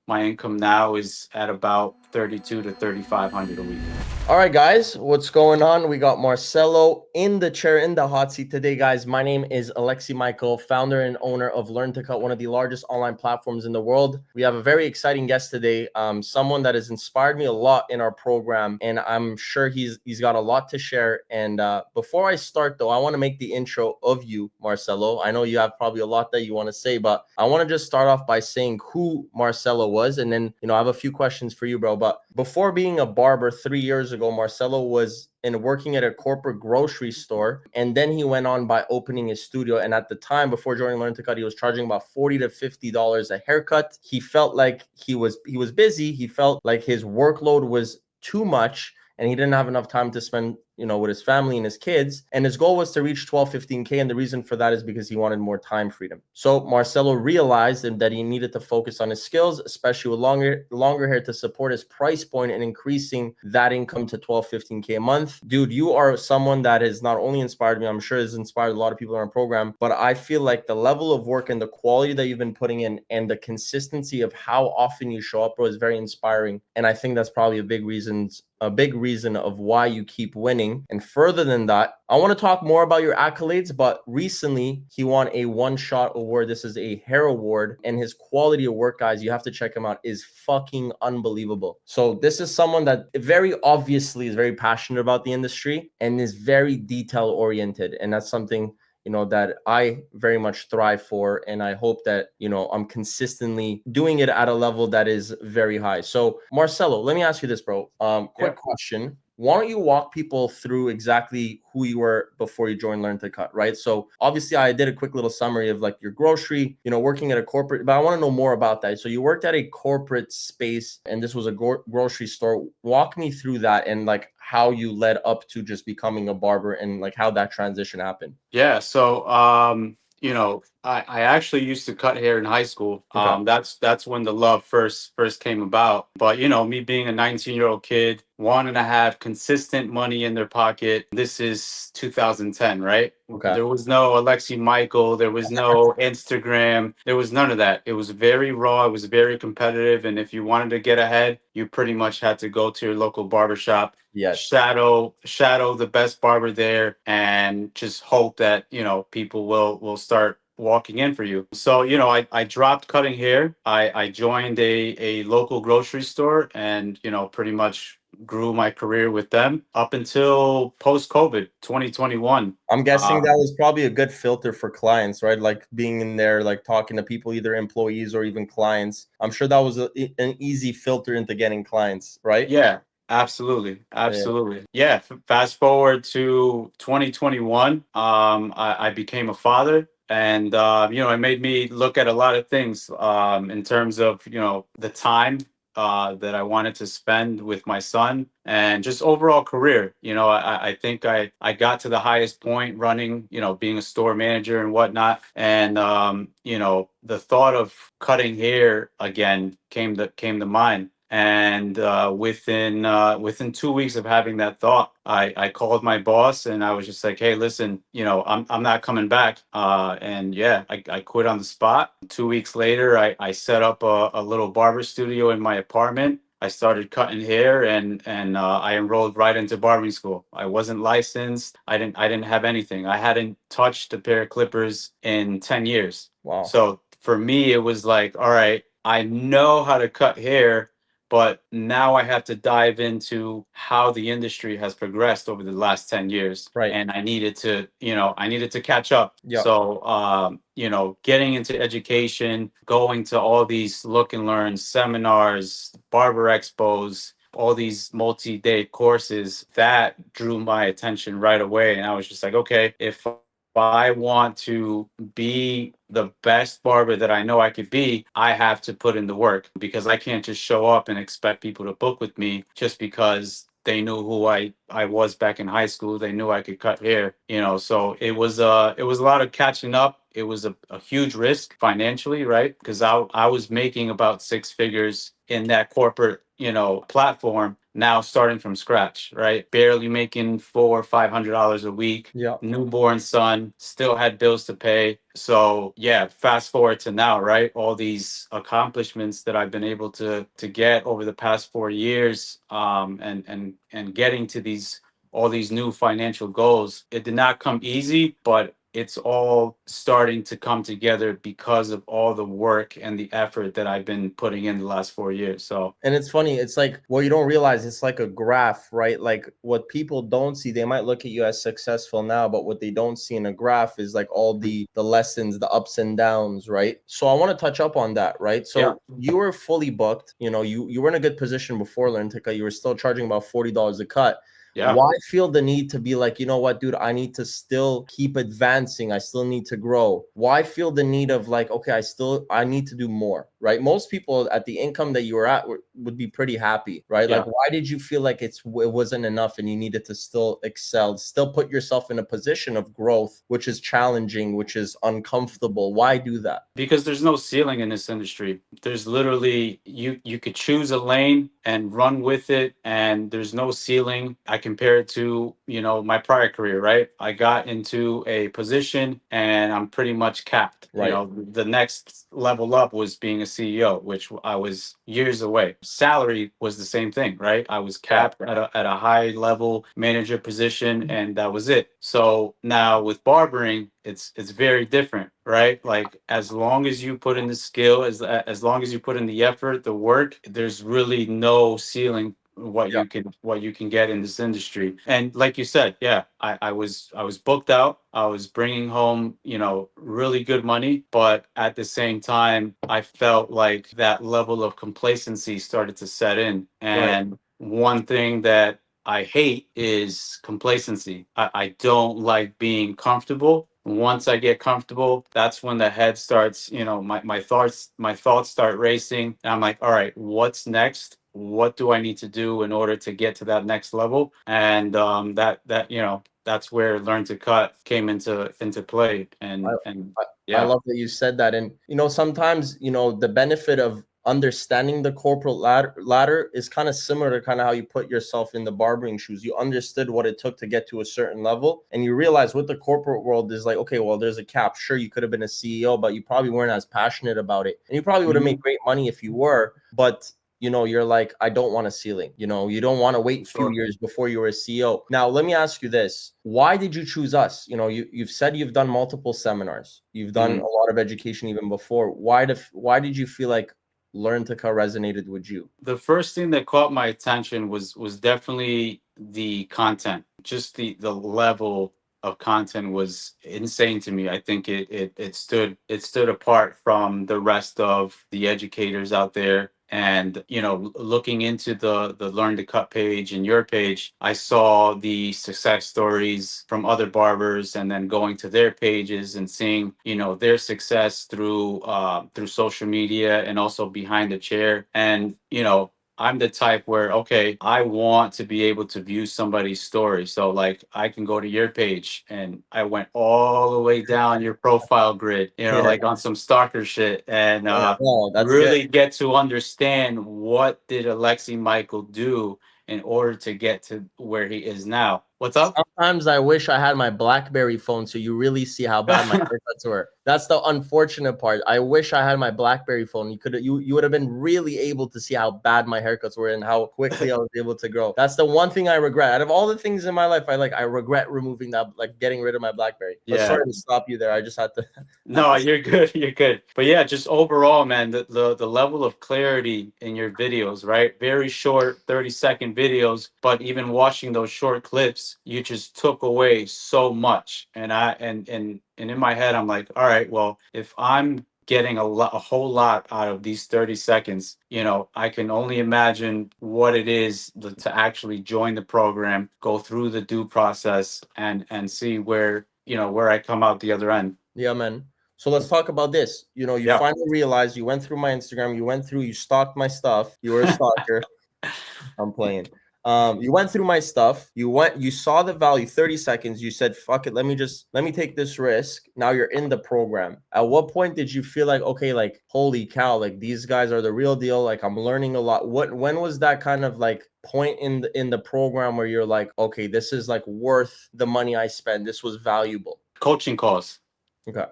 My income now is at about 32 to 3,500 a week. All right, guys, what's going on? We got Marcelo in the chair in the hot seat today, guys. My name is Alexi Michael, founder and owner of Learn to Cut, one of the largest online platforms in the world. We have a very exciting guest today, someone that has inspired me a lot in our program, and I'm sure he's got a lot to share. And before I start, though, I want to make the intro of you, Marcelo. I know you have probably a lot that you want to say, but I want to just start off by saying who Marcelo was, and then I have a few questions for you, bro. But before being a barber 3 years ago, Marcelo was working at a corporate grocery store, and then he went on by opening his studio. And at the time, before joining Learn to Cut, he was charging about $40 to $50 a haircut. He felt like he was busy. He felt like his workload was too much, and he didn't have enough time to spend with his family and his kids. And his goal was to reach 12, 15K. And the reason for that is because he wanted more time freedom. So Marcelo realized that he needed to focus on his skills, especially with longer hair, to support his price point and increasing that income to 12, 15K a month. Dude, you are someone that has not only inspired me, I'm sure has inspired a lot of people in our program, but I feel like the level of work and the quality that you've been putting in and the consistency of how often you show up, bro, is very inspiring. And I think that's probably a big reason of why you keep winning. And further than that, I want to talk more about your accolades, but recently he won a one-shot award. This is a hair award, and his quality of work, guys, you have to check him out, is fucking unbelievable. So this is someone that very obviously is very passionate about the industry and is very detail oriented. And that's something that I very much thrive for. And I hope that, I'm consistently doing it at a level that is very high. So Marcelo, let me ask you this, bro. Quick question. Why don't you walk people through exactly who you were before you joined Learn to Cut, right? So obviously I did a quick little summary of like your grocery, working at a corporate, but I want to know more about that. So you worked at a corporate space and this was a grocery store. Walk me through that and like how you led up to just becoming a barber and like how that transition happened. Yeah. So, I actually used to cut hair in high school. Okay. That's when the love first came about. But me being a 19-year-old kid, wanting to have consistent money in their pocket. This is 2010, right? Okay. There was no Alexi Michael. There was no Instagram. There was none of that. It was very raw. It was very competitive. And if you wanted to get ahead, you pretty much had to go to your local barbershop, Yes. shadow the best barber there, and just hope that people will start walking in for you. So I dropped cutting hair. I joined a local grocery store, and pretty much grew my career with them up until post COVID 2021. I'm guessing that um, was probably a good filter for clients, right? Like being in there, like talking to people, either employees or even clients. I'm sure that was an easy filter into getting clients, right? yeah, absolutely, Yeah. absolutely. Yeah, fast forward to 2021. I became a father, and it made me look at a lot of things in terms of the time that I wanted to spend with my son, and just overall career. I think I got to the highest point running, being a store manager and whatnot. And the thought of cutting hair again came to mind. And within 2 weeks of having that thought, I called my boss and I was just like, hey, listen, I'm not coming back. And yeah, I quit on the spot. 2 weeks later, I set up a little barber studio in my apartment. I started cutting hair, and I enrolled right into barbering school. I wasn't licensed. I didn't have anything. I hadn't touched a pair of clippers in 10 years. Wow. So for me, it was like, all right, I know how to cut hair, but now I have to dive into how the industry has progressed over the last 10 years. Right. And I needed to catch up. Yeah. So, getting into education, going to all these look and learn seminars, barber expos, all these multi-day courses, that drew my attention right away. And I was just like, okay, if I want to be the best barber that I know I could be, I have to put in the work, because I can't just show up and expect people to book with me just because they knew who I was back in high school. They knew I could cut hair, so it was a lot of catching up. It was a huge risk financially, right? Because I was making about six figures in that corporate platform, now starting from scratch, right? Barely making $400 or $500 a week, Yeah. newborn son, still had bills to pay. So yeah, fast forward to now, right? All these accomplishments that I've been able to get over the past 4 years, and getting to these all these new financial goals. It did not come easy, but it's all starting to come together because of all the work and the effort that I've been putting in the last 4 years. So And it's funny, it's like, well, you don't realize it's like a graph, right? Like what people don't see, they might look at you as successful now, but what they don't see in a graph is like all the lessons, the ups and downs, right? So I want to touch up on that, right? yeah, So you were fully booked, you were in a good position before Learn to Cut. You were still charging about $40 a cut. yeah. Why feel the need to be like, you know what, dude, I need to still keep advancing. I still need to grow. Why feel the need of like, okay, I need to do more, right? Most people at the income that you were at would be pretty happy, right? Like, Yeah. why did you feel like it wasn't enough and you needed to still excel, still put yourself in a position of growth, which is challenging, which is uncomfortable? Why do that? Because there's no ceiling in this industry. There's literally you could choose a lane and run with it, and there's no ceiling. I compare it to, my prior career, right? I got into a position and I'm pretty much capped. Right. The next level up was being a CEO, which I was years away. Salary was the same thing, right? I was Yeah. capped at a high level manager position, and that was it. So now with barbering, it's very different, right? Like, as long as you put in the skill, as long as you put in the effort, the work, there's really no ceiling Yeah. what you can get in this industry. And like you said, yeah, I was booked out. I was bringing home, really good money, but at the same time, I felt like that level of complacency started to set in. Right. And one thing that I hate is complacency. I don't like being comfortable. Once I get comfortable, that's when the head starts, my thoughts start racing. And I'm like, all right, what's next? What do I need to do in order to get to that next level? And that's where Learn to Cut came into play. I, And I yeah. love that you said that. And sometimes, the benefit of understanding the corporate ladder is kind of similar to kind of how you put yourself in the barbering shoes. You understood what it took to get to a certain level, and you realize what the corporate world is like, okay, well, there's a cap. Sure, you could have been a CEO, but you probably weren't as passionate about it. And you probably would have made Mhm. great money if you were, but you're like, I don't want a ceiling. You don't want to wait a few Sure. years before you were a CEO. Now, let me ask you this. Why did you choose us? You've said you've done multiple seminars. You've done a Mhm. lot of education even before. Why did you feel like Learn to Cut resonated with you? The first thing that caught my attention was definitely the content. Just the level of content was insane to me. I think it stood apart from the rest of the educators out there. And looking into the Learn to Cut page and your page, I saw the success stories from other barbers, and then going to their pages and seeing their success through social media and also behind the chair. And I'm the type where, okay, I want to be able to view somebody's story. So, like, I can go to your page and I went all the way down your profile grid, Yeah, like on some stalker shit, and yeah. Oh, that's good. really get to understand what did Alexi Michael do in order to get to where he is now. What's up? Sometimes I wish I had my BlackBerry phone so you really see how bad my haircuts were. That's the unfortunate part. I wish I had my BlackBerry phone. You would have been really able to see how bad my haircuts were and how quickly I was able to grow. That's the one thing I regret. Out of all the things in my life, I regret removing that, like getting rid of my BlackBerry. But Yeah. sorry to stop you there. I just had to had No, to you're good. You're good. But yeah, just overall, man, the level of clarity in your videos, right? Very short, 30-second videos, but even watching those short clips, you just took away so much. And in my head, I'm like, all right, well, if I'm getting a whole lot out of these 30 seconds, I can only imagine what it is to actually join the program, go through the due process, and see where I come out the other end. Yeah, man. So let's talk about this. You Yeah. finally realized you went through my Instagram, you stalked my stuff, you were a stalker. I'm playing. You went through my stuff. You saw the value, 30 seconds. You said, fuck it. Let me take this risk. Now you're in the program. At what point did you feel like, okay, like, holy cow, like these guys are the real deal. Like I'm learning a lot. When was that kind of like point in the program where you're like, okay, this is like worth the money I spend. This was valuable. Coaching calls. Okay.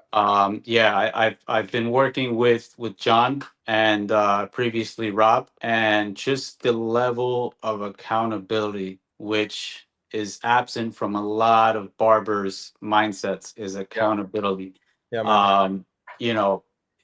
Yeah, I've been working with John and previously Rob, and just the level of accountability, which is absent from a lot of barbers' mindsets, is Yeah. accountability. Yeah, man. Um, you know,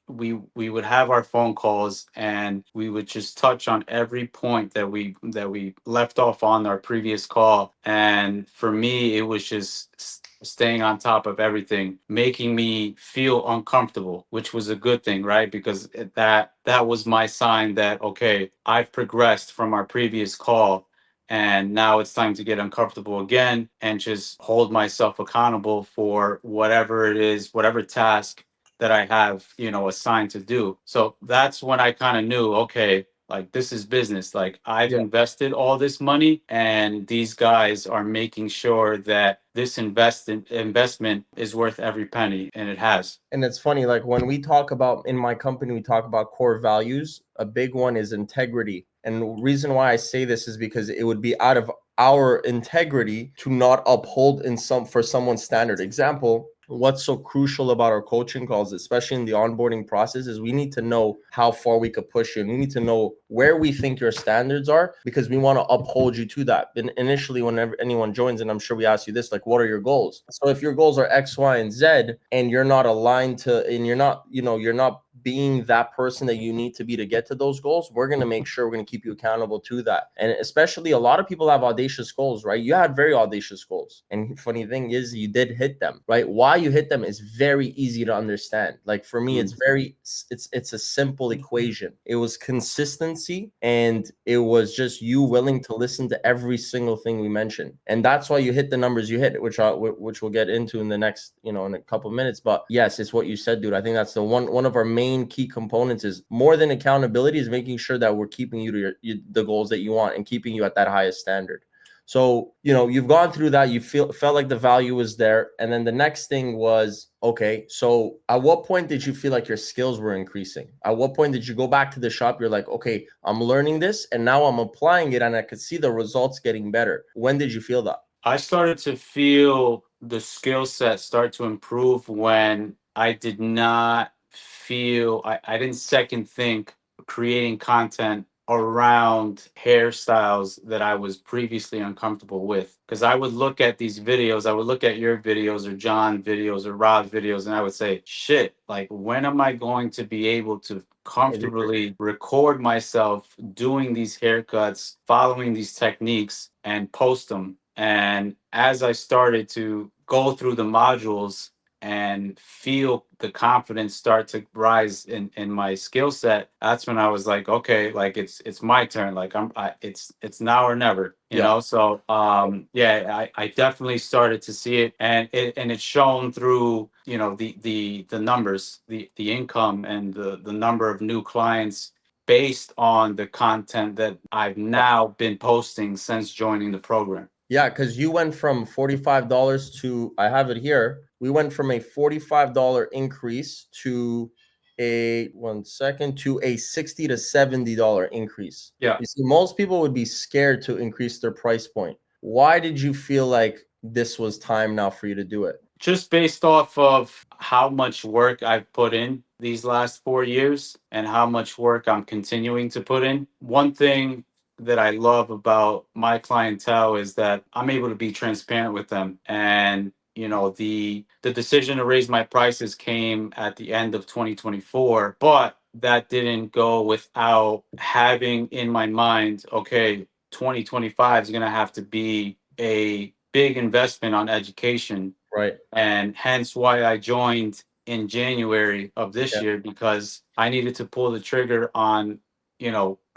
we would have our phone calls, and we would just touch on every point that we left off on our previous call. And for me, it was just staying on top of everything, making me feel uncomfortable, which was a good thing, right? Because that was my sign that, okay, I've progressed from our previous call, and now it's time to get uncomfortable again and just hold myself accountable for whatever it is, whatever task that I have, assigned to do. So that's when I kind of knew, okay, like this is business. Like I've Yeah. invested all this money, and these guys are making sure that this investment is worth every penny, and it has. And it's funny, like when we talk about in my company, we talk about core values. A big one is integrity. And the reason why I say this is because it would be out of our integrity to not uphold in some for someone's standard. Example, what's so crucial about our coaching calls, especially in the onboarding process, is we need to know how far we could push you, and we need to know where we think your standards are, because we want to uphold you to that. And initially, whenever anyone joins, and I'm sure we ask you this, like, what are your goals? So if your goals are X, Y, and Z, and you're not aligned to, and you're not, you're not being that person that you need to be to get to those goals, we're going to make sure we're going to keep you accountable to that. And especially, a lot of people have audacious goals, right? You had very audacious goals, and funny thing is, you did hit them, right? Why you hit them is very easy to understand. Like for me, Mm. it's a simple equation. It was consistency, and it was just you willing to listen to every single thing we mentioned, and that's why you hit the numbers you hit, which we'll get into in the next, in a couple of minutes. But yes, it's what you said, dude. I think that's the one of our main key components, is more than accountability, is making sure that we're keeping you to the goals that you want and keeping you at that highest standard. So, you've gone through that, you felt like the value was there. And then the next thing was, okay, so at what point did you feel like your skills were increasing? At what point did you go back to the shop? You're like, okay, I'm learning this and now I'm applying it and I could see the results getting better. When did you feel that? I started to feel the skill set start to improve when I did not feel, I didn't second think creating content around hairstyles that I was previously uncomfortable with. Because I would look at these videos, I would look at your videos or John videos or Rob's videos, and I would say, shit, like when am I going to be able to comfortably record myself doing these haircuts, following these techniques, and post them? And as I started to go through the modules and feel the confidence start to rise in my skill set, that's when I was like, okay, like it's my turn. Like it's now or never, Yeah. So yeah, I definitely started to see it, and it's shown through, the numbers, the income, and the number of new clients based on the content that I've now been posting since joining the program. Yeah, because you went from $45 to, I have it here. We went from a $45 increase to a, one second, to a $60 to $70 increase. Yeah. You see, most people would be scared to increase their price point. Why did you feel like this was time now for you to do it? Just based off of how much work I've put in these last 4 years and how much work I'm continuing to put in. One thing that I love about my clientele is that I'm able to be transparent with them. And the decision to raise my prices came at the end of 2024, but that didn't go without having in my mind, okay, 2025 is going to have to be a big investment on education, Right. and hence why I joined in January of this Yeah. year, because I needed to pull the trigger on,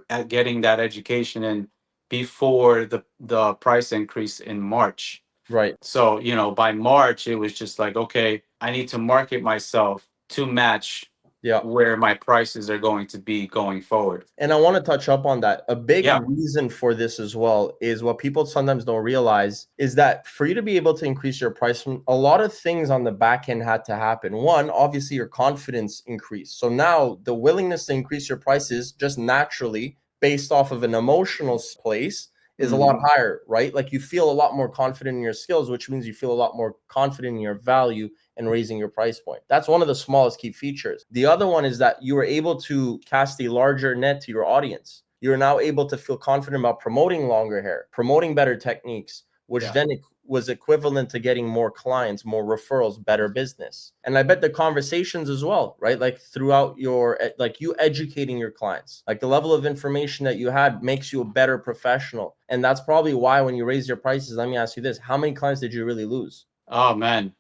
at getting that education in before the price increase in March. Right. So, by March, it was just like, okay, I need to market myself to match Yeah. where my prices are going to be going forward. And I want to touch up on that. A big Yeah. reason for this as well is what people sometimes don't realize is that for you to be able to increase your price, a lot of things on the back end had to happen. One, obviously your confidence increased. So now the willingness to increase your prices just naturally based off of an emotional place is a lot Mhm. higher, right? Like you feel a lot more confident in your skills, which means you feel a lot more confident in your value and raising your price point. That's one of the smallest key features. The other one is that you were able to cast a larger net to your audience. You're now able to feel confident about promoting longer hair, promoting better techniques, which Yeah. then was equivalent to getting more clients, more referrals, better business. And I bet the conversations as well, right? Like throughout your, like you educating your clients, like the level of information that you had makes you a better professional. And that's probably why when you raise your prices, let me ask you this, how many clients did you really lose? Oh man.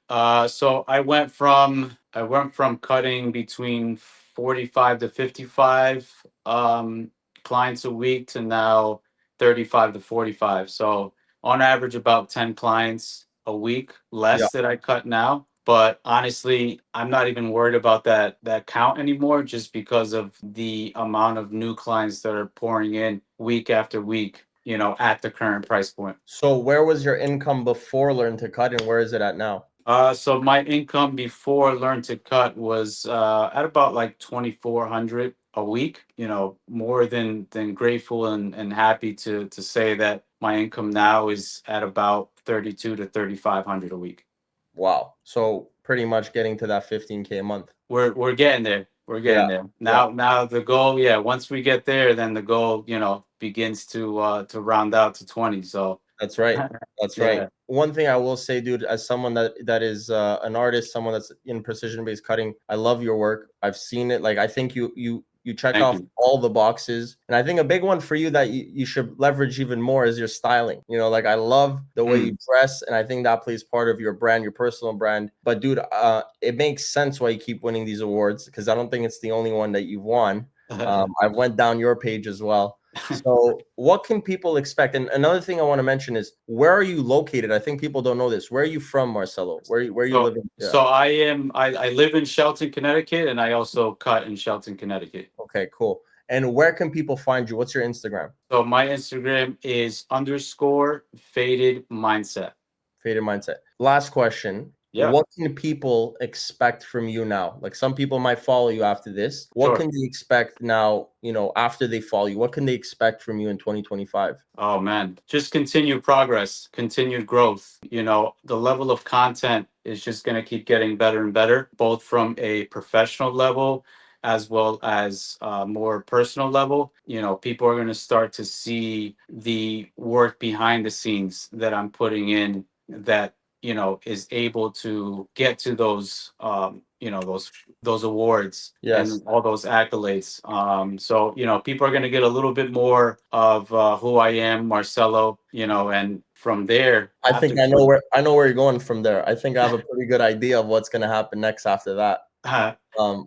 So I went from cutting between 45 to 55 clients a week to now 35 to 45. So on average about 10 clients a week Yeah. less that I cut now. But honestly, I'm not even worried about that count anymore just because of the amount of new clients that are pouring in week after week, at the current price point. So where was your income before Learn to Cut and where is it at now? So my income before Learn to Cut was at about like 2,400 a week. More than grateful and happy to say that my income now is at about 32 to 3,500 a week. Wow. So pretty much getting to that 15K a month. We're getting there. We're Yeah. getting there. Yeah. Now the goal, yeah, once we get there, then the goal, begins to round out to 20. So That's right. That's right. yeah, One thing I will say, dude, as someone that is an artist, someone that's in precision-based cutting, I love your work. I've seen it. Like I think you check thank off you. all the boxes. And I think a big one for you that you should leverage even more is your styling. Like I love the way you Mm. dress, and I think that plays part of your brand, your personal brand. But dude, it makes sense why you keep winning these awards because I don't think it's the only one that you've won. I went down your page as well. So, what can people expect? And another thing I want to mention is where are you located? I think people don't know this. Where are you from, Marcelo? Where you So, living? Yeah. so I live in Shelton, Connecticut, and I also cut in Shelton, Connecticut. Okay, cool. And where can people find you? What's your Instagram? So my Instagram is underscore faded mindset. Faded mindset. Last question. Yeah, What can people expect from you now? Like some people might follow you after this. What sure. can they expect now, after they follow you? What can they expect from you in 2025? Oh man, just continued progress, continued growth. The level of content is just going to keep getting better and better, both from a professional level as well as more personal level. People are going to start to see the work behind the scenes that I'm putting in that, is able to get to those awards Yes. and all those accolades. So people are going to get a little bit more of who I am, Marcelo. And from there, I think after I know where you're going from there. I think I have a pretty good idea of what's going to happen next after that.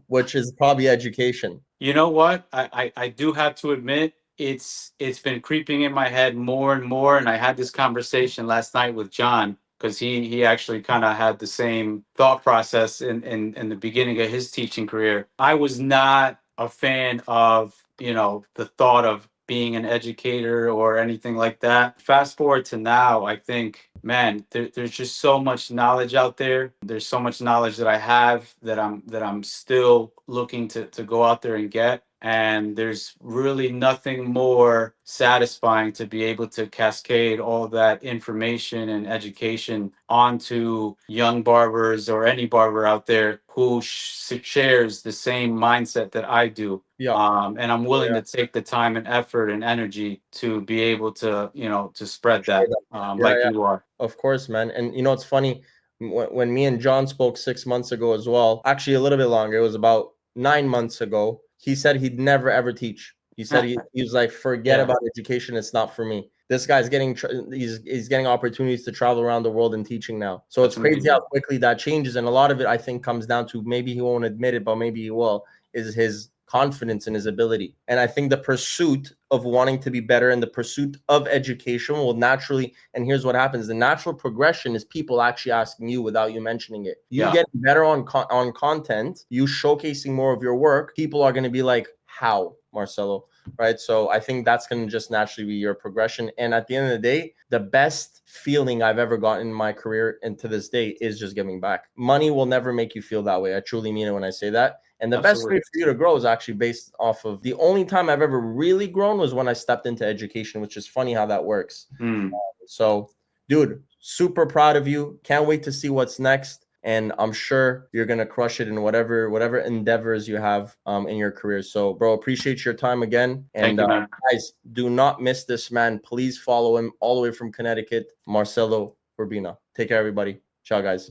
Which is probably education. you know what, I do have to admit it's been creeping in my head more and more. And I had this conversation last night with John because he actually kind of had the same thought process in the beginning of his teaching career. I was not a fan of the thought of being an educator or anything like that. Fast forward to now, I think, man, there's just so much knowledge out there. There's so much knowledge that I have that I'm still looking to go out there and get. And there's really nothing more satisfying to be able to cascade all that information and education onto young barbers or any barber out there who shares the same mindset that I do. Yeah. And I'm willing Yeah. to take the time and effort and energy to be able to spread Share that, that. Yeah, like yeah. you are. Of course, man. And it's funny when me and John spoke 6 months ago as well. Actually, a little bit longer. It was about 9 months ago. He said he'd never ever teach. He said he was like, forget Yeah, about education. It's not for me. This guy's getting he's getting opportunities to travel around the world and teaching now. So it's that's crazy how amazing. quickly that changes. And a lot of it, I think, comes down to maybe he won't admit it, but maybe he will. Is his confidence in his ability. And I think the pursuit of wanting to be better and the pursuit of education will naturally, and here's what happens, the natural progression is people actually asking you without you mentioning it. You Yeah, getting better on content, you showcasing more of your work, people are going to be like, how, Marcelo? Right? So I think that's going to just naturally be your progression. And at the end of the day, the best feeling I've ever gotten in my career and to this day is just giving back. Money will never make you feel that way. I truly mean it when I say that. And the best way absolutely. for you to grow is actually based off of the only time I've ever really grown was when I stepped into education, which is funny how that works. Mm. So, dude, super proud of you. Can't wait to see what's next. And I'm sure you're gonna crush it in whatever endeavors you have in your career. So, bro, appreciate your time again. Thank And you, man. guys, do not miss this man. Please follow him all the way from Connecticut, Marcelo Urbina. Take care, everybody. Ciao, guys.